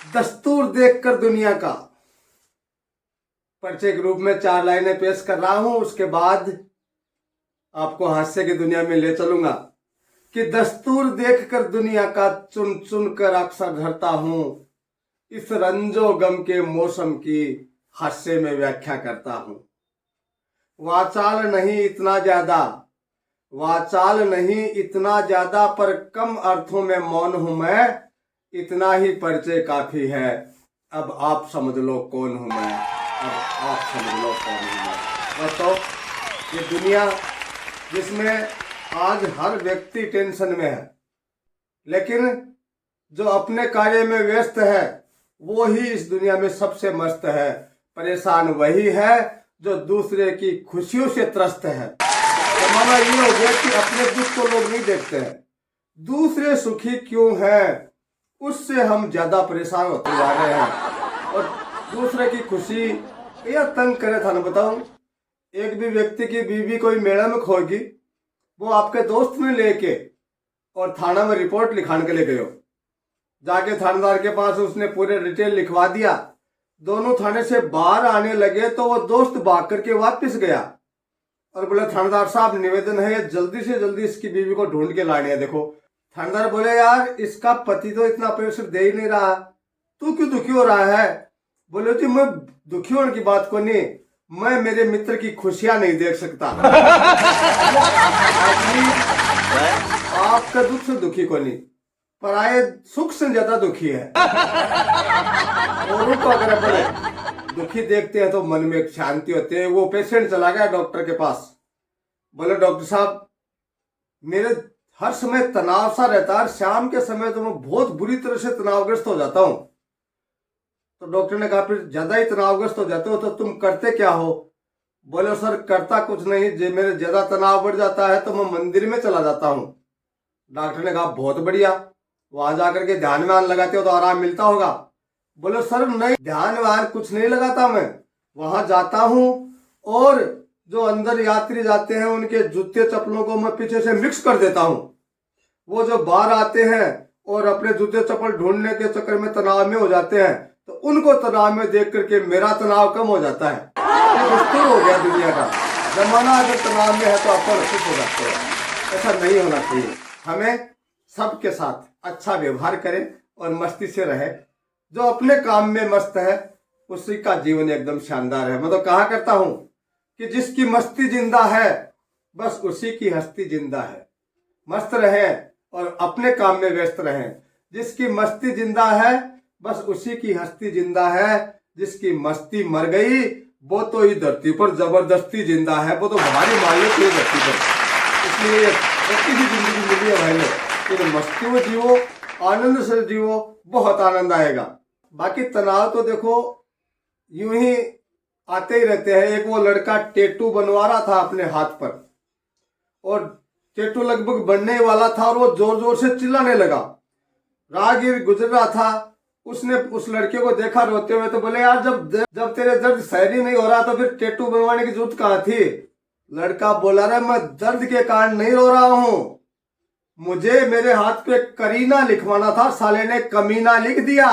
दस्तूर देखकर दुनिया का परिचय के रूप में 4 लाइनें पेश कर रहा हूं। उसके बाद आपको हास्य की दुनिया में ले चलूंगा कि दस्तूर देखकर दुनिया का चुन चुन कर अक्सर धरता हूं। इस रंजो गम के मौसम की हास्य में व्याख्या करता हूं। वाचाल नहीं इतना ज्यादा पर कम अर्थों में मौन हूं मैं। इतना ही परिचय काफी है, अब आप समझ लो कौन हूं मैं। दोस्तों, ये दुनिया जिसमें आज हर व्यक्ति टेंशन में है, लेकिन जो अपने कार्य में व्यस्त है वो ही इस दुनिया में सबसे मस्त है। परेशान वही है जो दूसरे की खुशियों से त्रस्त है। तो माना ये हो गया कि अपने दुख को लोग नहीं देखते हैं, दूसरे सुखी क्यों हैं उससे हम ज्यादा परेशान होते जा रहे हैं। और दूसरे की खुशी या तंग करे था ना बताऊं। एक भी व्यक्ति की बीवी कोई मेला में खोगी, वो आपके दोस्त में लेके और थाना में रिपोर्ट लिखाने के लिए गए। जाके थानेदार के पास उसने पूरे डिटेल लिखवा दिया। दोनों थाने से बाहर आने लगे तो वो दोस्त भाग करके वापस गया और बोले थानेदार साहब निवेदन है जल्दी से जल्दी इसकी बीवी को ढूंढ के लाने हैं। देखो थानेदार बोले यार इसका पति तो इतना पैसे दे ही नहीं रहा, तू क्यों दुखी हो रहा है? बोले जी मैं दुखी होने की बात को नहीं, मैं मेरे मित्र की खुशियां नहीं देख सकता। आपका दुख से दुखी को नहीं, पराये सुख से ज्यादा दुखी है। औरों को अगर बोले दुखी देखते हैं तो मन में एक शांति होती है। वो पेशेंट चला गया डॉक्टर के पास, बोले डॉक्टर साहब मेरे हर समय तनाव सा रहता है, शाम के समय तो मैं बहुत बुरी तरह से तनावग्रस्त हो जाता हूं। तो डॉक्टर ने कहा फिर ज्यादा ही तनावग्रस्त हो जाते हो तो तुम करते क्या हो? बोले सर करता कुछ नहीं, जो मेरे ज्यादा तनाव बढ़ जाता है तो मैं मंदिर में चला जाता हूँ। डॉक्टर ने कहा बहुत बढ़िया, वहां जाकर के ध्यान व्यान लगाते हो तो आराम मिलता होगा। बोले सर नहीं, ध्यान व्यान कुछ नहीं लगाता, मैं वहां जाता हूँ और जो अंदर यात्री जाते हैं उनके जूते चप्पलों को मैं पीछे से मिक्स कर देता हूँ। वो जो बाहर आते हैं और अपने जूते चप्पल ढूंढने के चक्कर में तनाव में हो जाते हैं तो उनको तनाव में देख करके मेरा तनाव कम हो जाता है। दस्तूर हो गया दुनिया का। जमाना अगर तनाव में है तो आप खुश हो जाते हैं। ऐसा नहीं होना चाहिए। हमें सबके साथ अच्छा व्यवहार करें और मस्ती से रहे। जो अपने काम में मस्त है उसी का जीवन एकदम शानदार है। मैं तो कहा करता हूं कि जिसकी मस्ती जिंदा है बस उसी की हस्ती जिंदा है। मस्त रहें और अपने काम में व्यस्त रहें। जिसकी मस्ती जिंदा है बस उसी की हस्ती जिंदा है। जिसकी मस्ती मर गई वो तो ही धरती पर जबरदस्ती जिंदा है, वो तो भारी मालिक है धरती पर। इसलिए अच्छी सी जिंदगी मिली है भाई, तो मस्ती में जियो, आनंद से जियो, बहुत आनंद आएगा। बाकी तनाव तो देखो यूं ही आते ही रहते हैं। एक वो लड़का टैटू बनवा रहा था अपने हाथ पर और टैटू लगभग बनने वाला था और वो जोर जोर से चिल्लाने लगा। राहगीर गुजर रहा था, उसने उस लड़के को देखा रोते हुए तो बोले यार जब तेरे दर्द सहन ही नहीं हो रहा तो फिर टैटू बनवाने की जरूरत कहाँ थी? लड़का बोला रे मैं दर्द के कारण नहीं रो रहा हूं, मुझे मेरे हाथ पे करीना लिखवाना था, साले ने कमीना लिख दिया।